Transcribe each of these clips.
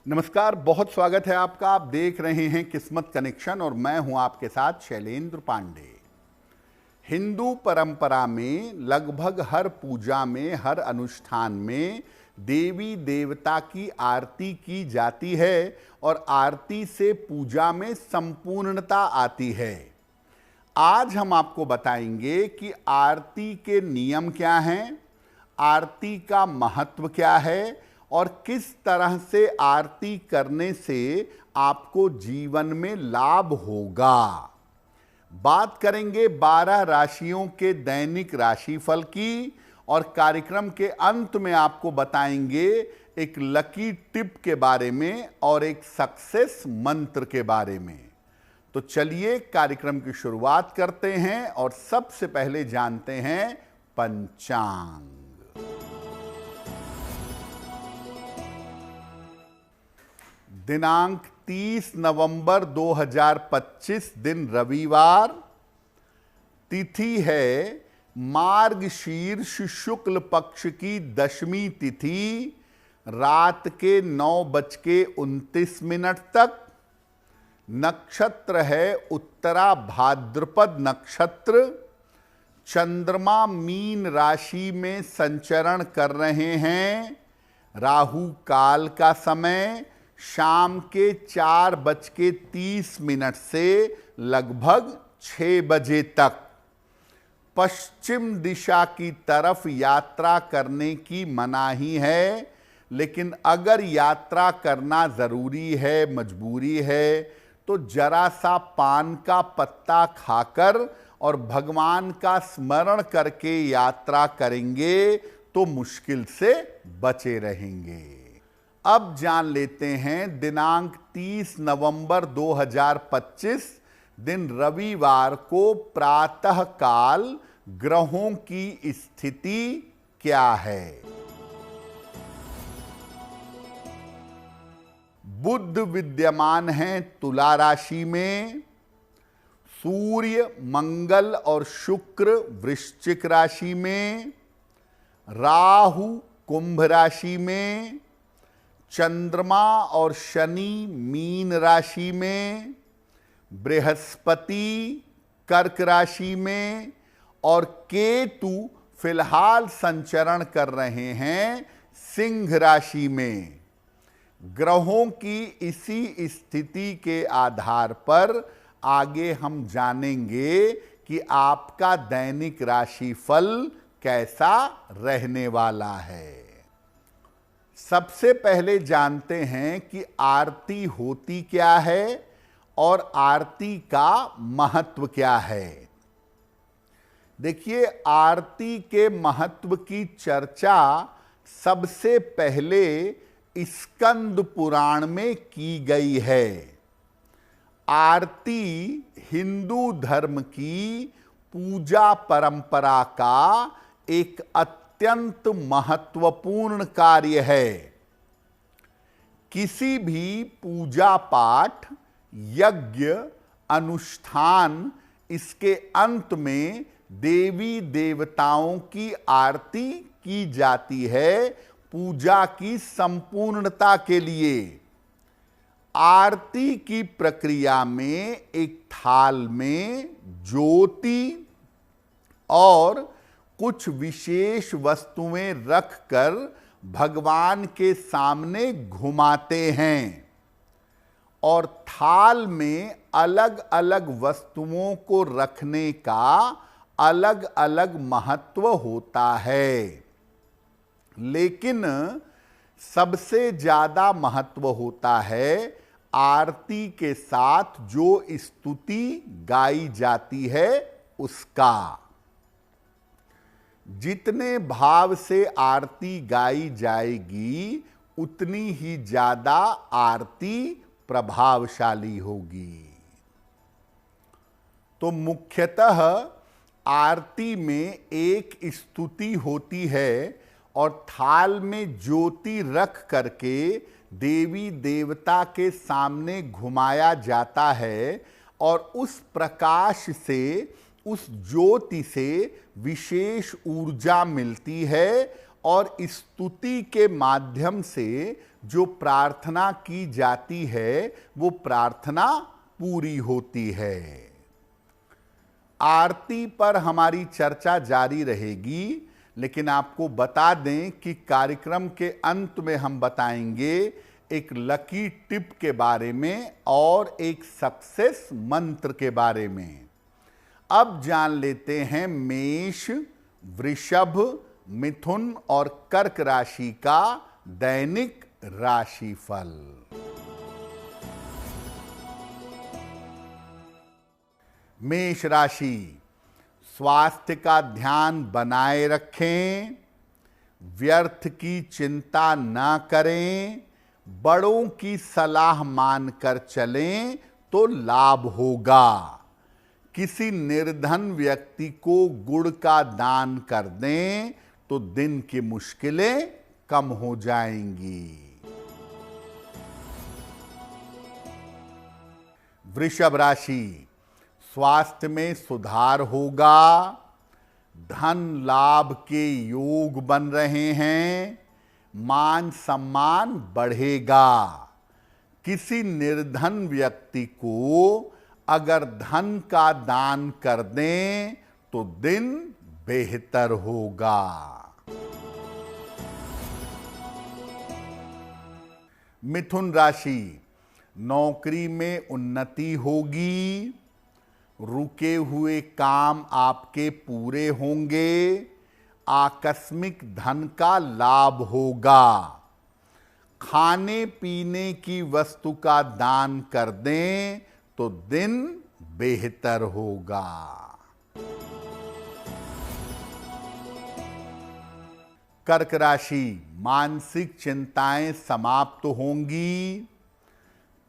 नमस्कार, बहुत स्वागत है आपका। आप देख रहे हैं किस्मत कनेक्शन और मैं हूं आपके साथ शैलेंद्र पांडे। हिंदू परंपरा में लगभग हर पूजा में, हर अनुष्ठान में देवी देवता की आरती की जाती है और आरती से पूजा में संपूर्णता आती है। आज हम आपको बताएंगे कि आरती के नियम क्या हैं, आरती का महत्व क्या है और किस तरह से आरती करने से आपको जीवन में लाभ होगा। बात करेंगे 12 राशियों के दैनिक राशिफल की और कार्यक्रम के अंत में आपको बताएंगे एक लकी टिप के बारे में और एक सक्सेस मंत्र के बारे में। तो चलिए कार्यक्रम की शुरुआत करते हैं और सबसे पहले जानते हैं पंचांग। दिनांक 30 नवंबर 2025 दिन रविवार, तिथि है मार्गशीर्ष शुक्ल पक्ष की दशमी तिथि, रात के 9:29 तक। नक्षत्र है उत्तरा भाद्रपद नक्षत्र। चंद्रमा मीन राशि में संचरण कर रहे हैं। राहु काल का समय शाम के 4:30 से लगभग 6 बजे तक। पश्चिम दिशा की तरफ यात्रा करने की मनाही है, लेकिन अगर यात्रा करना जरूरी है, मजबूरी है, तो जरा सा पान का पत्ता खाकर और भगवान का स्मरण करके यात्रा करेंगे तो मुश्किल से बचे रहेंगे। अब जान लेते हैं दिनांक 30 नवंबर 2025 दिन रविवार को प्रातः काल ग्रहों की स्थिति क्या है। बुध विद्यमान हैं तुला राशि में। सूर्य, मंगल और शुक्र वृश्चिक राशि में। राहु कुंभ राशि में। चंद्रमा और शनि मीन राशि में। बृहस्पति कर्क राशि में और केतु फिलहाल संचरण कर रहे हैं सिंह राशि में। ग्रहों की इसी स्थिति के आधार पर आगे हम जानेंगे कि आपका दैनिक राशिफल कैसा रहने वाला है। सबसे पहले जानते हैं कि आरती होती क्या है और आरती का महत्व क्या है। देखिए, आरती के महत्व की चर्चा सबसे पहले स्कंद पुराण में की गई है। आरती हिंदू धर्म की पूजा परंपरा का एक अत्यंत महत्वपूर्ण कार्य है। किसी भी पूजा पाठ, यज्ञ, अनुष्ठान, इसके अंत में देवी देवताओं की आरती की जाती है पूजा की संपूर्णता के लिए। आरती की प्रक्रिया में एक थाल में ज्योति और कुछ विशेष वस्तुएं रखकर भगवान के सामने घुमाते हैं और थाल में अलग अलग वस्तुओं को रखने का अलग अलग महत्व होता है। लेकिन सबसे ज्यादा महत्व होता है आरती के साथ जो स्तुति गाई जाती है उसका। जितने भाव से आरती गाई जाएगी उतनी ही ज्यादा आरती प्रभावशाली होगी। तो मुख्यतः आरती में एक स्तुति होती है और थाल में ज्योति रख करके देवी देवता के सामने घुमाया जाता है और उस प्रकाश से, उस ज्योति से विशेष ऊर्जा मिलती है और स्तुति के माध्यम से जो प्रार्थना की जाती है वो प्रार्थना पूरी होती है। आरती पर हमारी चर्चा जारी रहेगी, लेकिन आपको बता दें कि कार्यक्रम के अंत में हम बताएंगे एक लकी टिप के बारे में और एक सक्सेस मंत्र के बारे में। अब जान लेते हैं मेष, वृषभ, मिथुन और कर्क राशि का दैनिक राशिफल। मेष राशि, स्वास्थ्य का ध्यान बनाए रखें, व्यर्थ की चिंता न करें, बड़ों की सलाह मानकर चलें तो लाभ होगा। किसी निर्धन व्यक्ति को गुड़ का दान कर दें तो दिन की मुश्किलें कम हो जाएंगी। वृषभ राशि, स्वास्थ्य में सुधार होगा, धन लाभ के योग बन रहे हैं, मान सम्मान बढ़ेगा। किसी निर्धन व्यक्ति को अगर धन का दान कर दें तो दिन बेहतर होगा। मिथुन राशि, नौकरी में उन्नति होगी, रुके हुए काम आपके पूरे होंगे, आकस्मिक धन का लाभ होगा। खाने पीने की वस्तु का दान कर दें तो दिन बेहतर होगा। कर्क राशि, मानसिक चिंताएं समाप्त होंगी,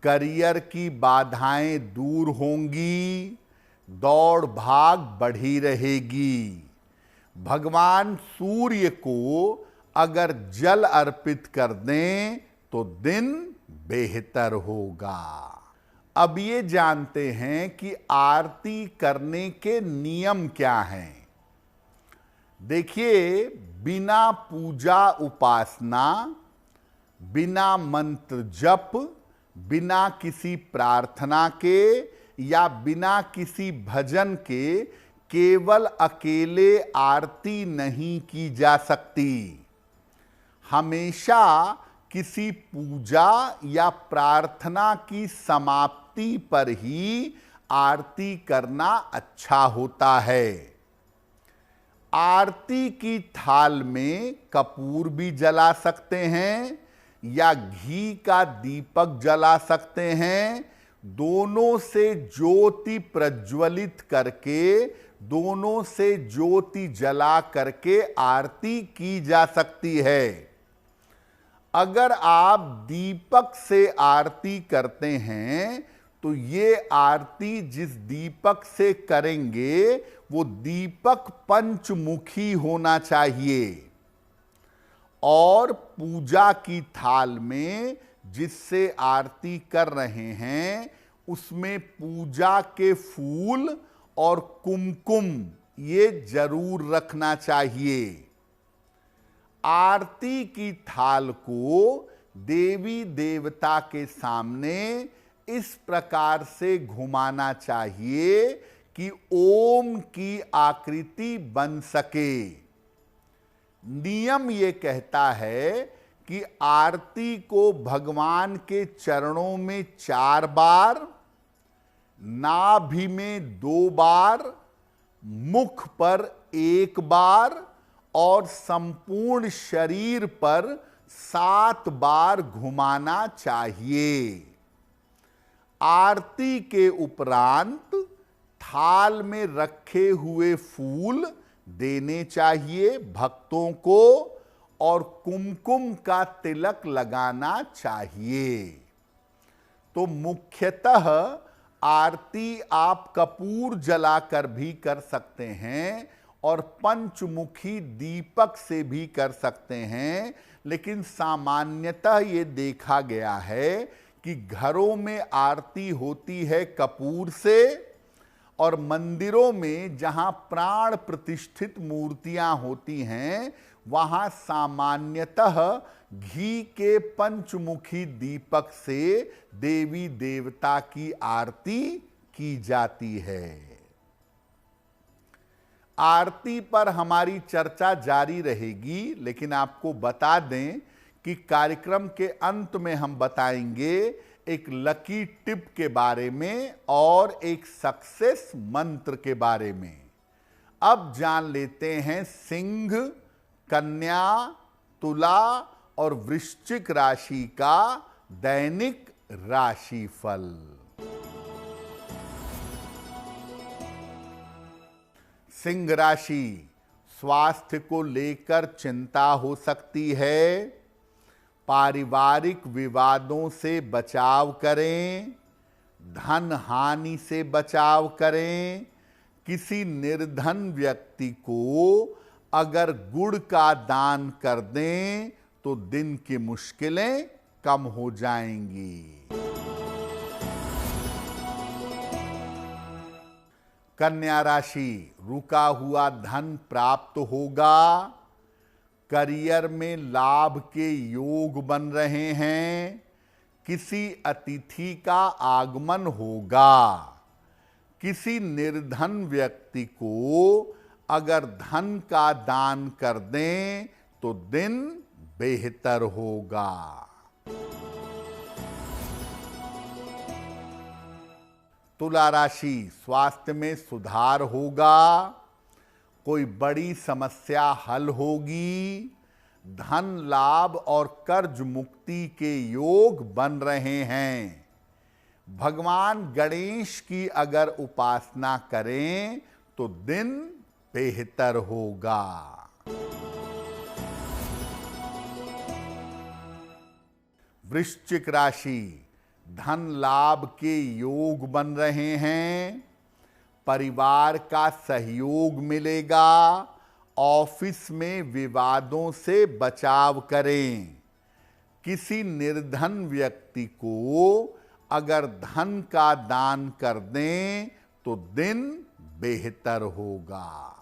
करियर की बाधाएं दूर होंगी, दौड़ भाग बढ़ी रहेगी। भगवान सूर्य को अगर जल अर्पित कर दें तो दिन बेहतर होगा। अब ये जानते हैं कि आरती करने के नियम क्या हैं। देखिए, बिना पूजा उपासना, बिना मंत्र जप, बिना किसी प्रार्थना के या बिना किसी भजन के केवल अकेले आरती नहीं की जा सकती। हमेशा किसी पूजा या प्रार्थना की समाप्ति पर ही आरती करना अच्छा होता है। आरती की थाल में कपूर भी जला सकते हैं या घी का दीपक जला सकते हैं। दोनों से ज्योति प्रज्वलित करके, दोनों से ज्योति जला करके आरती की जा सकती है। अगर आप दीपक से आरती करते हैं तो ये आरती जिस दीपक से करेंगे वो दीपक पंचमुखी होना चाहिए और पूजा की थाल में जिससे आरती कर रहे हैं उसमें पूजा के फूल और कुमकुम ये जरूर रखना चाहिए। आरती की थाल को देवी देवता के सामने इस प्रकार से घुमाना चाहिए कि ओम की आकृति बन सके। नियम ये कहता है कि आरती को भगवान के चरणों में 4 बार, नाभि में 2 बार, मुख पर 1 बार और संपूर्ण शरीर पर 7 बार घुमाना चाहिए। आरती के उपरांत थाल में रखे हुए फूल देने चाहिए भक्तों को और कुमकुम का तिलक लगाना चाहिए। तो मुख्यतः आरती आप कपूर जलाकर भी कर सकते हैं और पंचमुखी दीपक से भी कर सकते हैं, लेकिन सामान्यतः ये देखा गया है कि घरों में आरती होती है कपूर से और मंदिरों में जहां प्राण प्रतिष्ठित मूर्तियां होती हैं वहां सामान्यतः घी के पंचमुखी दीपक से देवी देवता की आरती की जाती है। आरती पर हमारी चर्चा जारी रहेगी, लेकिन आपको बता दें कि कार्यक्रम के अंत में हम बताएंगे एक लकी टिप के बारे में और एक सक्सेस मंत्र के बारे में। अब जान लेते हैं सिंह, कन्या, तुला और वृश्चिक राशि का दैनिक राशिफल। सिंह राशि, स्वास्थ्य को लेकर चिंता हो सकती है। पारिवारिक विवादों से बचाव करें। धन हानि से बचाव करें। किसी निर्धन व्यक्ति को अगर गुड़ का दान कर दें तो दिन की मुश्किलें कम हो जाएंगी। कन्या राशि, रुका हुआ धन प्राप्त होगा। करियर में लाभ के योग बन रहे हैं। किसी अतिथि का आगमन होगा। किसी निर्धन व्यक्ति को अगर धन का दान कर दें तो दिन बेहतर होगा। तुला राशि, स्वास्थ्य में सुधार होगा। कोई बड़ी समस्या हल होगी। धन लाभ और कर्ज मुक्ति के योग बन रहे हैं। भगवान गणेश की अगर उपासना करें तो दिन बेहतर होगा। वृश्चिक राशि, धन लाभ के योग बन रहे हैं। परिवार का सहयोग मिलेगा। ऑफिस में विवादों से बचाव करें। किसी निर्धन व्यक्ति को अगर धन का दान कर दें तो दिन बेहतर होगा।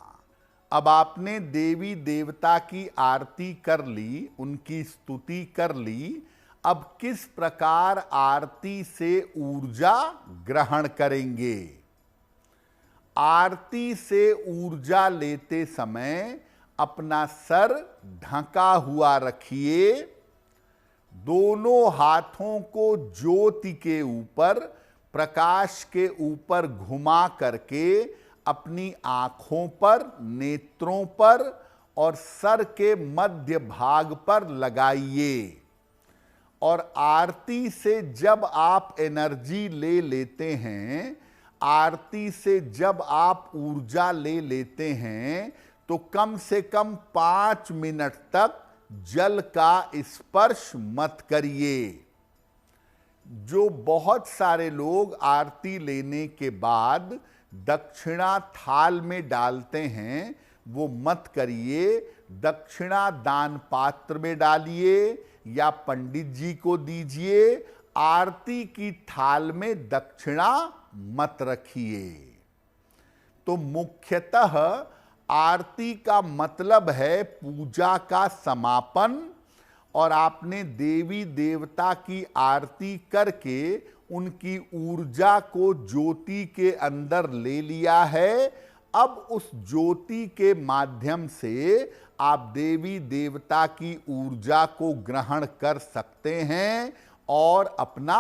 अब आपने देवी देवता की आरती कर ली, उनकी स्तुति कर ली। अब किस प्रकार आरती से ऊर्जा ग्रहण करेंगे? आरती से ऊर्जा लेते समय अपना सर ढका हुआ रखिए। दोनों हाथों को ज्योति के ऊपर, प्रकाश के ऊपर घुमा करके अपनी आंखों पर, नेत्रों पर और सर के मध्य भाग पर लगाइए। और आरती से जब आप एनर्जी ले लेते हैं, आरती से जब आप ऊर्जा ले लेते हैं, तो कम से कम 5 मिनट तक जल का स्पर्श मत करिए। जो बहुत सारे लोग आरती लेने के बाद दक्षिणा थाल में डालते हैं, वो मत करिए। दक्षिणा दान पात्र में डालिए या पंडित जी को दीजिए। आरती की थाल में दक्षिणा मत रखिए। तो मुख्यतः आरती का मतलब है पूजा का समापन, और आपने देवी देवता की आरती करके उनकी ऊर्जा को ज्योति के अंदर ले लिया है। अब उस ज्योति के माध्यम से आप देवी देवता की ऊर्जा को ग्रहण कर सकते हैं और अपना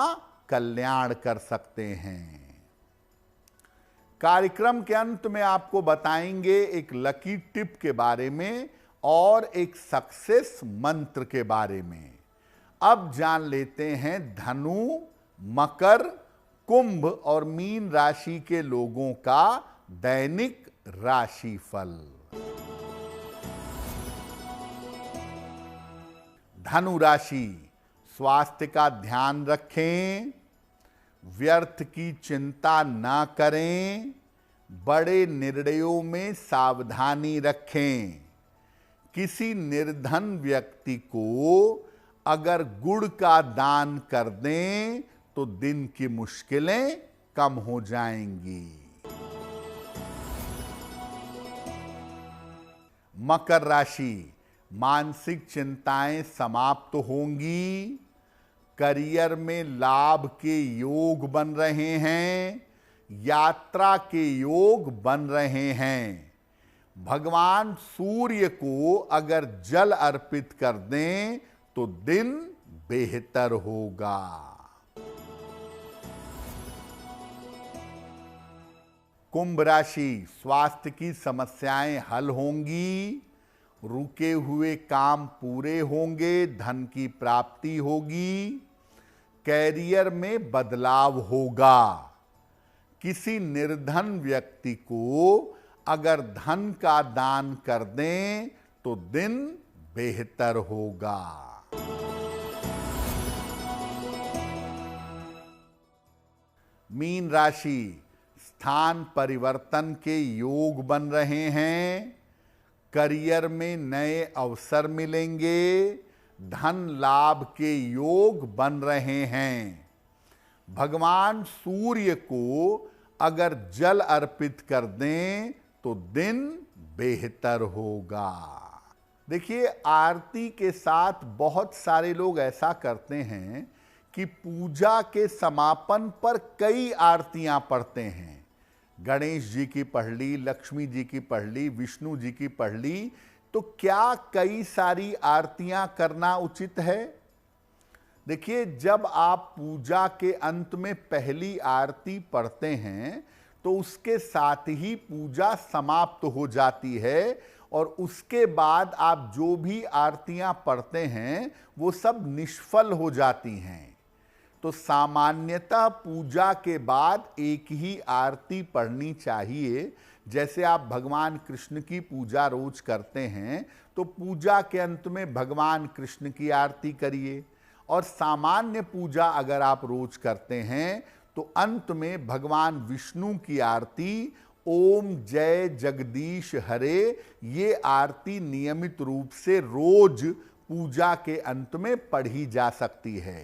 कल्याण कर सकते हैं। कार्यक्रम के अंत में आपको बताएंगे एक लकी टिप के बारे में और एक सक्सेस मंत्र के बारे में। अब जान लेते हैं धनु, मकर, कुंभ और मीन राशि के लोगों का दैनिक राशिफल। धनु राशि, स्वास्थ्य का ध्यान रखें। व्यर्थ की चिंता ना करें। बड़े निर्णयों में सावधानी रखें। किसी निर्धन व्यक्ति को अगर गुड़ का दान कर दें तो दिन की मुश्किलें कम हो जाएंगी। मकर राशि, मानसिक चिंताएं समाप्त होंगी, करियर में लाभ के योग बन रहे हैं, यात्रा के योग बन रहे हैं। भगवान सूर्य को अगर जल अर्पित कर दें तो दिन बेहतर होगा। कुंभ राशि, स्वास्थ्य की समस्याएं हल होंगी, रुके हुए काम पूरे होंगे, धन की प्राप्ति होगी, कैरियर में बदलाव होगा। किसी निर्धन व्यक्ति को अगर धन का दान कर दें तो दिन बेहतर होगा। मीन राशि, स्थान परिवर्तन के योग बन रहे हैं, करियर में नए अवसर मिलेंगे, धन लाभ के योग बन रहे हैं। भगवान सूर्य को अगर जल अर्पित कर दें तो दिन बेहतर होगा। देखिए, आरती के साथ बहुत सारे लोग ऐसा करते हैं कि पूजा के समापन पर कई आरतियां पढ़ते हैं। गणेश जी की पढ़ ली, लक्ष्मी जी की पढ़ ली, विष्णु जी की पढ़ ली, तो क्या कई सारी आरतियां करना उचित है? देखिए, जब आप पूजा के अंत में पहली आरती पढ़ते हैं तो उसके साथ ही पूजा समाप्त हो जाती है और उसके बाद आप जो भी आरतियां पढ़ते हैं वो सब निष्फल हो जाती हैं। तो सामान्यतः पूजा के बाद एक ही आरती पढ़नी चाहिए। जैसे आप भगवान कृष्ण की पूजा रोज करते हैं तो पूजा के अंत में भगवान कृष्ण की आरती करिए, और सामान्य पूजा अगर आप रोज करते हैं तो अंत में भगवान विष्णु की आरती, ओम जय जगदीश हरे, ये आरती नियमित रूप से रोज पूजा के अंत में पढ़ी जा सकती है।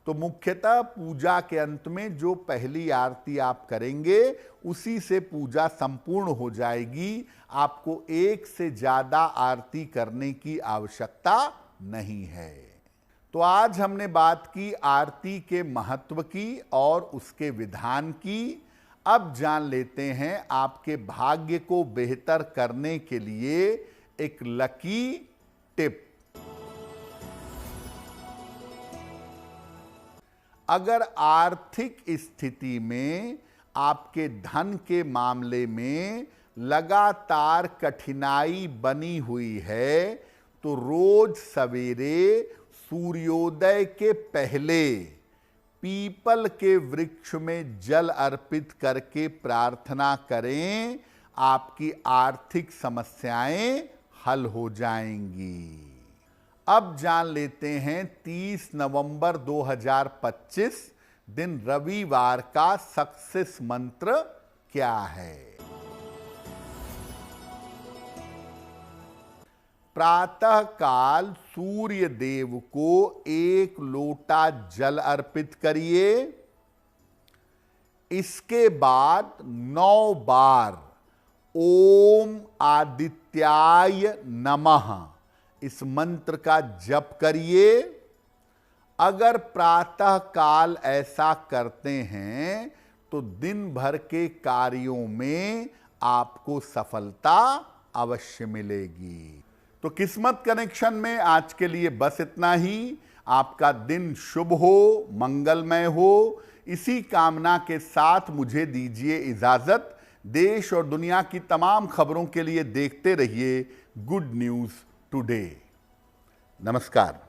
तो मुख्यतः पूजा के अंत में जो पहली आरती आप करेंगे उसी से पूजा संपूर्ण हो जाएगी। आपको एक से ज्यादा आरती करने की आवश्यकता नहीं है। तो आज हमने बात की आरती के महत्व की और उसके विधान की। अब जान लेते हैं आपके भाग्य को बेहतर करने के लिए एक लकी टिप। अगर आर्थिक स्थिति में आपके धन के मामले में लगातार कठिनाई बनी हुई है तो रोज सवेरे सूर्योदय के पहले पीपल के वृक्ष में जल अर्पित करके प्रार्थना करें, आपकी आर्थिक समस्याएं हल हो जाएंगी। अब जान लेते हैं 30 नवंबर 2025 दिन रविवार का सक्सेस मंत्र क्या है। प्रातः काल सूर्य देव को 1 लोटा जल अर्पित करिए। इसके बाद 9 बार ओम आदित्याय नमः इस मंत्र का जप करिए। अगर प्रातः काल ऐसा करते हैं तो दिन भर के कार्यों में आपको सफलता अवश्य मिलेगी। तो किस्मत कनेक्शन में आज के लिए बस इतना ही। आपका दिन शुभ हो, मंगलमय हो, इसी कामना के साथ मुझे दीजिए इजाजत। देश और दुनिया की तमाम खबरों के लिए देखते रहिए गुड न्यूज टुडे। नमस्कार।